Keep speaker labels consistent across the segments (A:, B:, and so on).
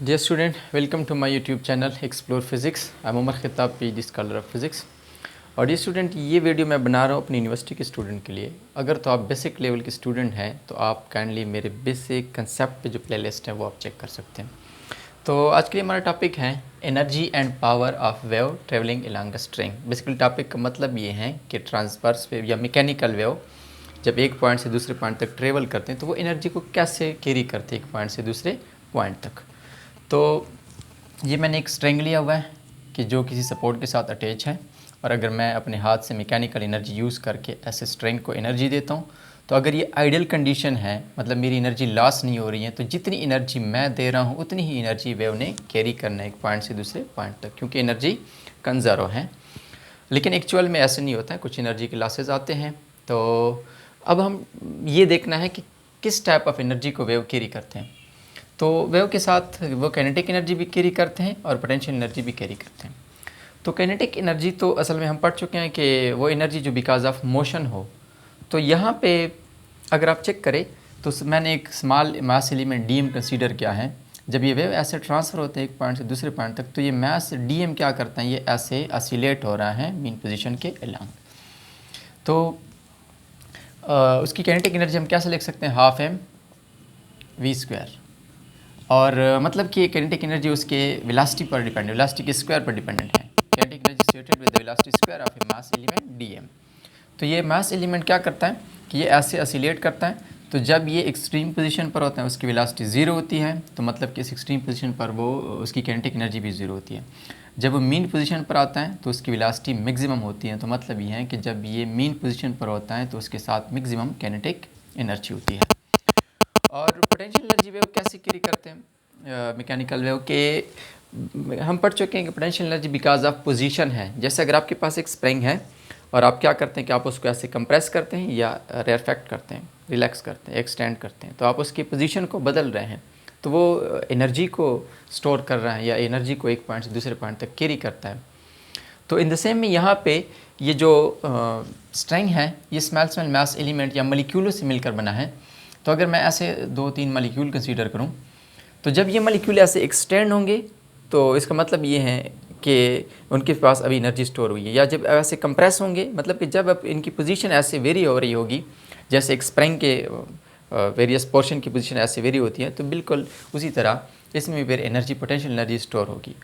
A: Dear student, welcome to my YouTube channel Explore Physics. I'm Umar Khitab, PhD Scholar of Physics. और dear student, ये video मैं बना रहा हूँ अपनी यूनिवर्सिटी के स्टूडेंट के लिए। अगर तो आप बेसिक लेवल के स्टूडेंट हैं तो आप काइंडली मेरे बेसिक कंसेप्ट पे जो प्लेलिस्ट है वो आप चेक कर सकते हैं। तो आज के लिए हमारा टॉपिक है energy and power of wave travelling along a string. Basically topic का मतलब ये है कि ट्रांसवर्स वेव या मैकेनिकल वेव जब एक पॉइंट से दूसरे पॉइंट तक ट्रेवल करते हैं तो वो एनर्जी को कैसे कैरी करते हैं एक पॉइंट से दूसरे पॉइंट तक। तो ये मैंने एक स्ट्रिंग लिया हुआ है कि जो किसी सपोर्ट के साथ अटैच है, और अगर मैं अपने हाथ से मैकेनिकल एनर्जी यूज़ करके ऐसे स्ट्रिंग को एनर्जी देता हूँ तो अगर ये आइडियल कंडीशन है, मतलब मेरी एनर्जी लॉस नहीं हो रही है, तो जितनी एनर्जी मैं दे रहा हूँ उतनी ही एनर्जी वेव ने कैरी करना है एक पॉइंट से दूसरे पॉइंट तक, क्योंकि एनर्जी कंजर्व है। लेकिन एक्चुअल में ऐसे नहीं होता है, कुछ एनर्जी के लॉसेज आते हैं। तो अब हम ये देखना है कि किस टाइप ऑफ एनर्जी को वेव कैरी करते हैं। तो वेव के साथ वो काइनेटिक एनर्जी भी कैरी करते हैं और पोटेंशियल एनर्जी भी कैरी करते हैं। तो काइनेटिक एनर्जी तो असल में हम पढ़ चुके हैं कि वो एनर्जी जो बिकॉज ऑफ मोशन हो। तो यहाँ पे अगर आप चेक करें तो मैंने एक small mass element DM consider किया है। जब ये वेव ऐसे ट्रांसफ़र होते हैं एक पॉइंट से दूसरे पॉइंट तक, तो ये मास डीएम क्या करता है, ये ऐसे ऑसिलेट हो रहा है मीन पोजीशन के अलोंग। तो उसकी काइनेटिक एनर्जी हम कैसे लिख सकते हैं, हाफ एम वी स्क्वायर। और मतलब कि काइनेटिक एनर्जी उसके वेलोसिटी पर डिपेंड, वेलोसिटी के स्क्वायर पर डिपेंडेंट है। Kinetic energy stated with the velocity square of A mass element DM. तो ये मास एलिमेंट क्या करता है कि ये ऐसे ऑसिलेट करता है। तो जब ये एक्सट्रीम पोजीशन पर होता है उसकी वेलोसिटी ज़ीरो होती है, तो मतलब कि इस एक्सट्रीम पोजीशन पर वो उसकी काइनेटिक एनर्जी भी ज़ीरो होती है। जब वो मीन पोजीशन पर आता है तो उसकी वेलोसिटी मैक्सिमम होती है। तो मतलब ये है कि जब ये मीन पोजीशन पर होता है तो उसके साथ मैक्सिमम काइनेटिक एनर्जी होती है। और पोटेंशियल एनर्जी वेव कैसे कैरी करते हैं मैकेनिकल वेव के, हम पढ़ चुके हैं कि potential energy because of position है। जैसे अगर आपके पास एक स्प्रिंग है और आप क्या करते हैं कि आप उसको ऐसे कंप्रेस करते हैं या रेयरफेक्ट करते हैं, रिलैक्स करते हैं, एक्सटेंड करते हैं, तो आप उसकी पोजीशन को बदल रहे हैं, तो वो एनर्जी को स्टोर कर रहा है या एनर्जी को एक पॉइंट से दूसरे पॉइंट तक कैरी करता है। तो इन द सेम में यहाँ पे ये जो स्ट्रिंग है ये स्मॉल मास एलिमेंट या मॉलिक्यूलों से मिलकर बना है। तो अगर मैं ऐसे 2-3 मॉलिक्यूल कंसीडर करूं तो जब ये मॉलिक्यूल ऐसे एक्सटेंड होंगे तो इसका मतलब ये है कि उनके पास अभी एनर्जी स्टोर हुई है। या जब ऐसे कंप्रेस होंगे, मतलब कि जब अब इनकी पोजीशन ऐसे वेरी हो रही होगी, जैसे एक स्प्रिंग के वेरियस पोर्शन की पोजीशन ऐसे वेरी होती है, तो बिल्कुल उसी तरह इसमें भी फिर एनर्जी, पोटेंशियल एनर्जी स्टोर होगी।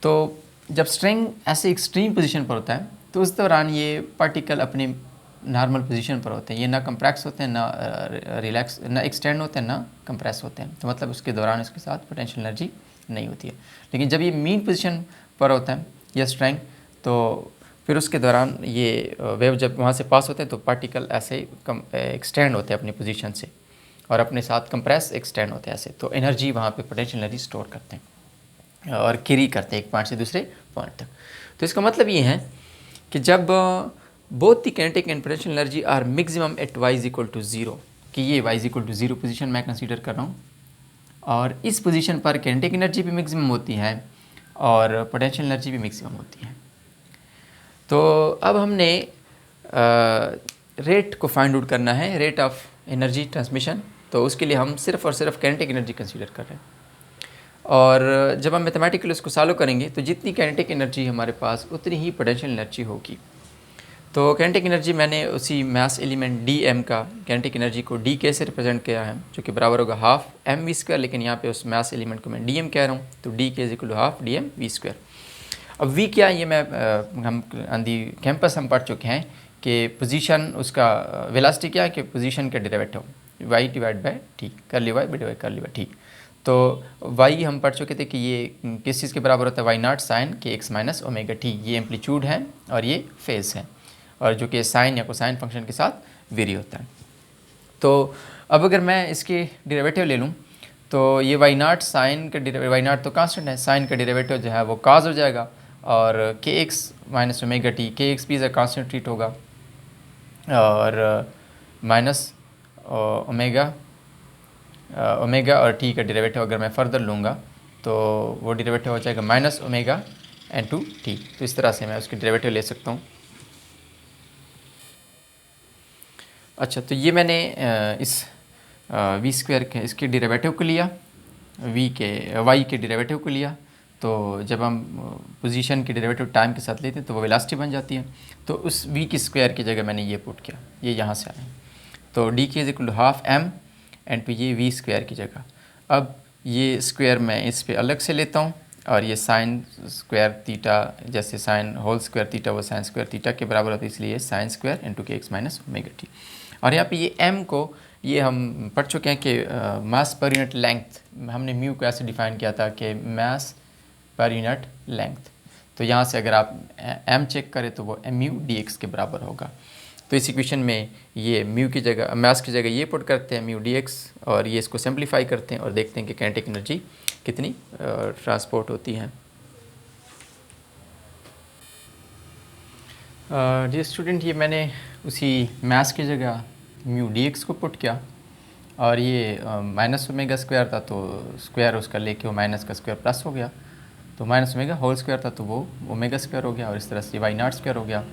A: तो जब स्ट्रिंग ऐसे एक्सट्रीम पोजीशन पर होता है तो उस दौरान ये पार्टिकल अपनी नॉर्मल पोजीशन पर होते हैं, ये ना कंप्रेस होते हैं, ना रिलैक्स, ना एक्सटेंड होते हैं, ना कंप्रेस होते हैं। तो मतलब उसके दौरान उसके साथ पोटेंशियल एनर्जी नहीं होती है। लेकिन जब ये मीन पोजीशन पर होता है ये स्ट्रिंग, तो फिर उसके दौरान ये वेव जब वहाँ से पास होते हैं तो पार्टिकल ऐसे एक्सटेंड होते हैं अपनी पोजीशन से और अपने साथ कंप्रेस एक्सटेंड होते हैं ऐसे। तो एनर्जी वहाँ पे पोटेंशियल एनर्जी स्टोर करते हैं और कैरी करते हैं एक पॉइंट से दूसरे पॉइंट तक। तो इसका मतलब ये है कि जब both the kinetic and potential energy are maximum at y is equal to zero, कि ये y is equal to zero position मैं कंसीडर कर रहा हूँ, और इस पोजीशन पर काइनेटिक एनर्जी भी मैक्सिमम होती है और पोटेंशियल एनर्जी भी मैक्सिमम होती है। तो अब हमने रेट को फाइंड आउट करना है, रेट ऑफ एनर्जी ट्रांसमिशन। तो उसके लिए हम सिर्फ और सिर्फ काइनेटिक एनर्जी कंसीडर कर रहे हैं। और जब हम मैथमेटिकली उसको सॉल्व करेंगे तो जितनी काइनेटिक एनर्जी हमारे पास उतनी ही पोटेंशियल एनर्जी होगी। तो काइनेटिक एनर्जी मैंने उसी मास एलिमेंट डी एम का काइनेटिक एनर्जी को डी के से रिप्रेजेंट किया है, जो कि बराबर होगा हाफ एम वी स्क्वायर, लेकिन यहाँ पे उस मास एलिमेंट को मैं डी एम कह रहा हूँ, तो D K is equal to half D M V square. अब वी क्या है, ये मैं हम ऑन दी कैंपस हम पढ़ चुके हैं कि पोजीशन उसका वेलोसिटी क्या है कि पोजीशन का derivative Y divide by T, कर ली वाई डिवाइड कर ली बाई टी। तो वाई हम पढ़ चुके थे कि ये किस चीज़ के बराबर होता है, वाई नॉट साइन के एक्स माइनस ओमेगा टी। ये एम्पलीट्यूड है और ये फेज है, और जो कि साइन या कोसाइन फंक्शन के साथ वेरी होता है। तो अब अगर मैं इसके डेरिवेटिव ले लूँ तो ये वाई नॉट साइन का डेरिवेटिव, वाई नॉट तो कांस्टेंट है, साइन का डेरिवेटिव जो है वो काज हो जाएगा, और K X minus omega T, K X भी कांस्टेंट ट्रीट होगा, और माइनस ओमेगा ओमेगा और टी का डेरिवेटिव अगर मैं फर्दर लूँगा तो वो डेरिवेटिव हो जाएगा minus omega into T. तो इस तरह से मैं उसके डेरिवेटिव ले सकता हूँ। अच्छा, तो ये मैंने इस वी स्क्वायर के इसके डेरिवेटिव को लिया, वी के वाई के डेरिवेटिव को लिया, तो जब हम पोजीशन के डेरिवेटिव टाइम के साथ लेते हैं तो वो वेलोसिटी बन जाती है। तो उस वी की स्क्वायर की जगह मैंने ये पुट किया, ये यहाँ से आया। तो D K is equal to half M and ये वी स्क्वायर की जगह। अब ये स्क्वायर मैं इस पे अलग से लेता हूँ, और ये साइन स्क्वायर थीटा, जैसे साइन होल स्क्वायर थीटा वो साइन स्क्वायर थीटा के बराबर होता है, इसलिए साइन स्क्वायर इंटू के एक्स माइनस ओमेगा टी। और यहाँ पे ये एम को, ये हम पढ़ चुके हैं कि मास पर यूनिट लेंथ, हमने म्यू को ऐसे डिफाइन किया था कि मास पर यूनिट लेंथ। तो यहाँ से अगर आप एम चेक करें तो वो एम यू डी एक्स के बराबर होगा। तो इस इक्वेशन में ये म्यू की जगह, मास की जगह ये पुट करते हैं म्यू डी एक्स, और ये इसको सिंप्लीफाई करते हैं और देखते हैं कि काइनेटिक एनर्जी कितनी ट्रांसपोर्ट होती है। जी स्टूडेंट, ये मैंने उसी मास की जगह म्यू डी एक्स को पुट किया, और ये माइनस ओमेगा स्क्वायर था तो स्क्वायर उसका लेके वो माइनस का स्क्वायर प्लस हो गया, तो माइनस ओमेगा होल स्क्वायर था तो वो ओमेगा स्क्वायर हो गया, और इस तरह से वाई नॉट स्क्वायर हो गया,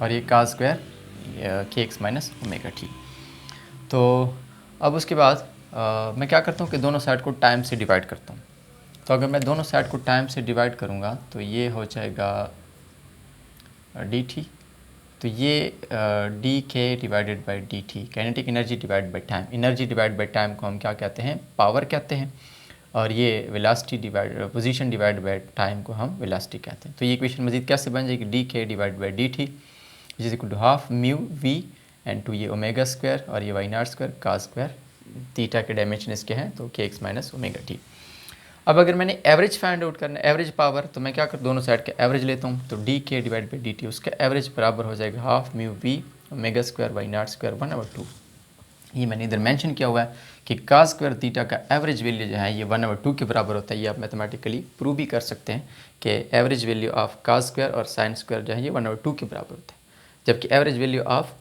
A: और ये काज स्क्वायर के एक्स माइनस ओमेगा टी। तो अब उसके बाद मैं क्या करता हूँ कि दोनों साइड को टाइम से डिवाइड करता हूँ। तो अगर मैं दोनों साइड को टाइम से डिवाइड करूँगा तो ये हो जाएगा डी टी, तो ये डी के divided by D T, kinetic energy divide by time. Energy divide by time को हम क्या कहते हैं, पावर कहते हैं, और ये velocity divide, position divide by time को हम वेलोसिटी कहते हैं। तो ये इक्वेशन मजीद कैसे बन जाएगी, D K divide by D T is equal to half mu V and to ये ओमेगा स्क्वायर, और ये वाई नॉट स्क्वायर का स्क्वायर, थीटा के डायमेंशन इसके हैं तो के एक्स माइनस ओमेगा टी। अब अगर मैंने एवरेज फाइंड आउट करना है, एवरेज पावर, तो मैं क्या कर दोनों साइड का एवरेज लेता हूँ, तो D K divide by D T, उसका एवरेज बराबर हो जाएगा half mu V omega square Y naught square 1/2। ये मैंने इधर मेंशन किया हुआ है कि का स्क्वायर थीटा का एवरेज वैल्यू जो है ये 1/2 के बराबर होता है। ये आप मैथमेटिकली प्रूव भी कर सकते हैं कि एवरेज वैल्यू ऑफ का स्क्वायर और साइन स्क्वायर जो है ये 1/2 के बराबर होता है, जबकि एवरेज वैल्यू ऑफ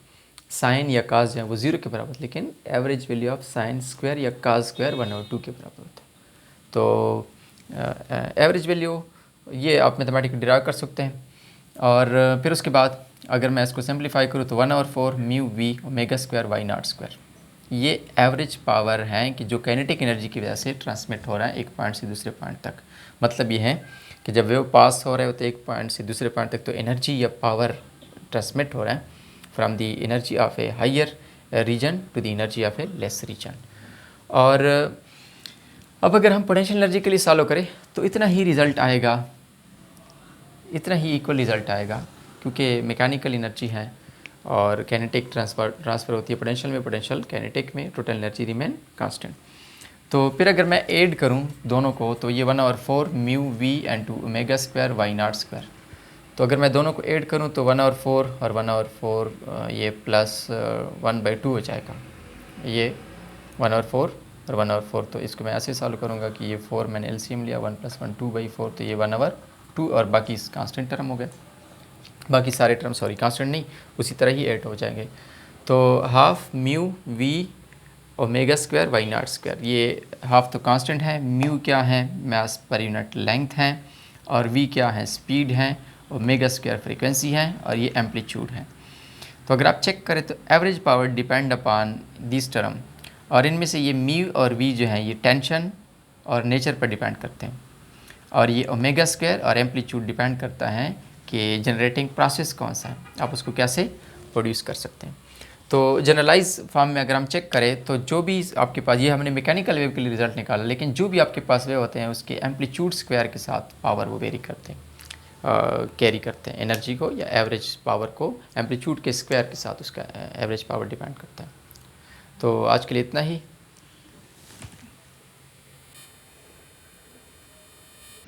A: साइन या काज जो है वो 0 के बराबर, लेकिन average value of sine square या काज स्क्वायर 1/2 के बराबर होता है। तो एवरेज वैल्यू ये आप मैथमेटिकली डिराइव कर सकते हैं। और फिर उसके बाद अगर मैं इसको सिंप्लीफाई करूँ तो 1/4 mu V omega square Y naught square, ये एवरेज पावर हैं कि जो काइनेटिक एनर्जी की वजह से ट्रांसमिट हो रहा है एक पॉइंट से दूसरे पॉइंट तक। मतलब ये है कि जब वेव पास हो रहे होते एक पॉइंट से दूसरे पॉइंट तक, तो एनर्जी या पावर ट्रांसमिट हो रहा है from the energy of a higher region to the energy of a less region. और अब अगर हम पोटेंशियल एनर्जी के लिए सॉल्व करें तो इतना ही रिज़ल्ट आएगा, इतना ही इक्वल रिज़ल्ट आएगा, क्योंकि मैकेनिकल एनर्जी है और काइनेटिक ट्रांसफ़र होती है पोटेंशियल में, पोटेंशियल काइनेटिक में, टोटल एनर्जी रिमेन कांस्टेंट। तो फिर अगर मैं ऐड करूं दोनों को तो ये 1/4 mu V and to omega square Y naught square. तो अगर मैं दोनों को ऐड करूं तो 1/4 और 1/4 ये प्लस 1/2 हो जाएगा, ये 1/4 और 1/4। तो इसको मैं ऐसे सॉल्व करूँगा कि ये 4 मैंने एलसीएम लिया, 1 + 1 2/4, तो ये 1/2 और बाकी कांस्टेंट टर्म हो गए, बाकी सारे टर्म सॉरी कांस्टेंट नहीं उसी तरह ही ऐड हो जाएंगे। तो half mu V omega square Y naught square, ये हाफ तो कांस्टेंट है, म्यू क्या है मास पर यूनिट लेंथ है, और वी क्या है स्पीड है, ओमेगा स्क्वायर फ्रीक्वेंसी है, और ये एम्पलीट्यूड है। तो अगर आप चेक करें तो average power depend upon this term, और इनमें से ये म्यू और वी जो है ये टेंशन और नेचर पर डिपेंड करते हैं, और ये ओमेगा स्क्वायर और एम्पलीट्यूड डिपेंड करता है कि जनरेटिंग प्रोसेस कौन सा है, आप उसको कैसे प्रोड्यूस कर सकते हैं। तो जनरलाइज फॉर्म में अगर हम चेक करें तो जो भी आपके पास, ये हमने मैकेनिकल वेव के लिए रिजल्ट निकाला, लेकिन जो भी आपके पास वेव होते हैं उसके एम्पलीट्यूड स्क्वायर के साथ पावर वो वेरी करते हैं, कैरी करते हैं एनर्जी को, या एवरेज पावर को एम्पलीट्यूड के स्क्वायर के साथ उसका एवरेज पावर डिपेंड करता है। तो आज के लिए इतना ही।